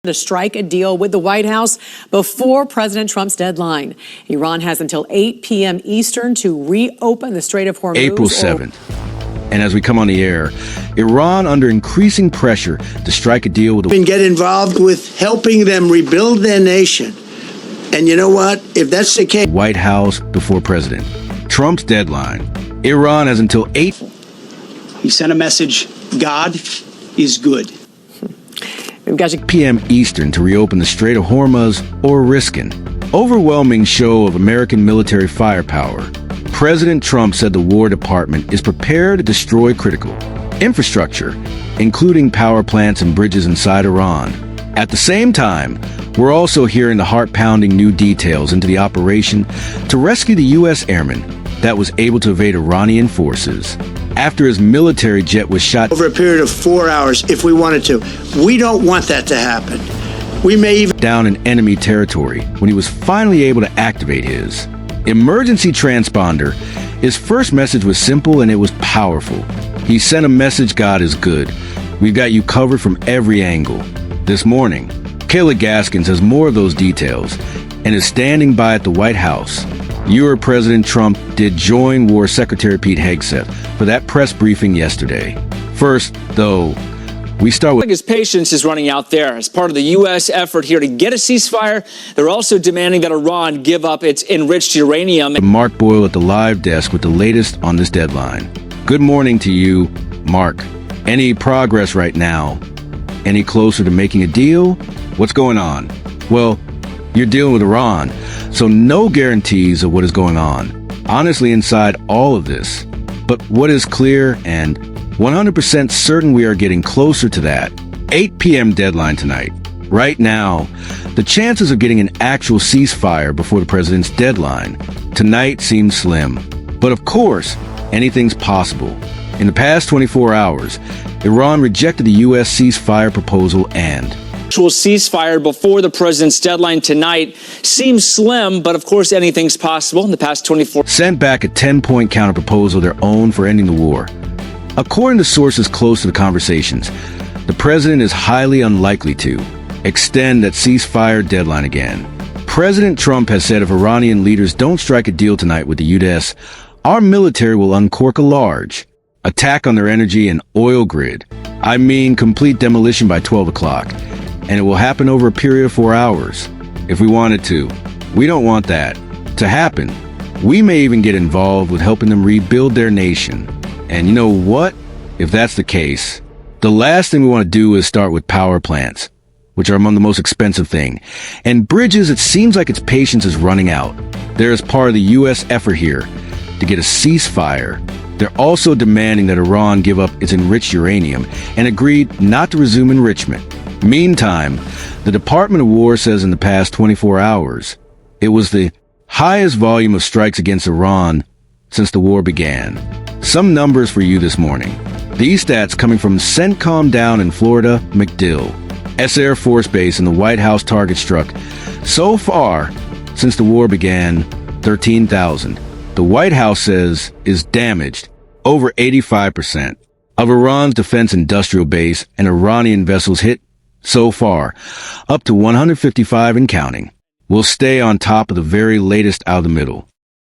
to strike a deal with the White House before President Trump's deadline. Iran has until 8 p.m. Eastern to reopen the Strait of Hormuz. April 7th. And as we come on the air, Iran under increasing pressure to strike a deal with the... And get involved with helping them rebuild their nation. And you know what? If that's the case... White House before President Trump's deadline. Iran has until 8... He sent a message, God is good. We've got 8 p.m. Eastern to reopen the Strait of Hormuz or risking. Overwhelming show of American military firepower. President Trump said the War Department is prepared to destroy critical infrastructure, including power plants and bridges inside Iran. At the same time, we're also hearing the heart-pounding new details into the operation to rescue the U.S. airman that was able to evade Iranian forces after his military jet was shot over a period of 4 hours if we wanted to. We don't want that to happen. We may even down in enemy territory when he was finally able to activate his emergency transponder. His first message was simple and it was powerful. He sent a message, God is good. We've got you covered from every angle. This morning, Kayla Gaskins has more of those details and is standing by at the White House. You heard President Trump did join War Secretary Pete Hegseth for that press briefing yesterday. First, though, we start with... His patience is running out there. As part of the U.S. effort here to get a ceasefire, they're also demanding that Iran give up its enriched uranium. Mark Boyle at the live desk with the latest on this deadline. Good morning to you, Mark. Any progress right now? Any closer to making a deal? What's going on? Well, you're dealing with Iran, so no guarantees of what is going on. Honestly, inside all of this. But what is clear and 100% certain, we are getting closer to that 8 p.m. deadline tonight. Right now, the chances of getting an actual ceasefire before the president's deadline tonight seem slim. But of course, anything's possible. In the past 24 hours, Iran rejected the U.S. ceasefire proposal and... Actual ceasefire before the president's deadline tonight seems slim, but of course anything's possible. In the past 24... Sent back a 10-point counterproposal of their own for ending the war. According to sources close to the conversations, the president is highly unlikely to extend that ceasefire deadline again. President Trump has said if Iranian leaders don't strike a deal tonight with the U.S., our military will uncork a large attack on their energy and oil grid. I mean complete demolition by 12 o'clock. And it will happen over a period of 4 hours. If we wanted to. We don't want that to happen. We may even get involved with helping them rebuild their nation. And you know what? If that's the case, the last thing we want to do is start with power plants, which are among the most expensive thing. And bridges, it seems like its patience is running out. There is part of the U.S. effort here to get a ceasefire. They're also demanding that Iran give up its enriched uranium and agreed not to resume enrichment. Meantime, the Department of War says in the past 24 hours, it was the highest volume of strikes against Iran since the war began. Some numbers for you this morning. These stats coming from CENTCOM down in Florida, MacDill, S Air Force Base, and the White House target struck. So far, since the war began, 13,000. The White House says is damaged over 85% of Iran's defense industrial base, and Iranian vessels hit so far, up to 155 and counting. We'll stay on top of the very latest out of the middle.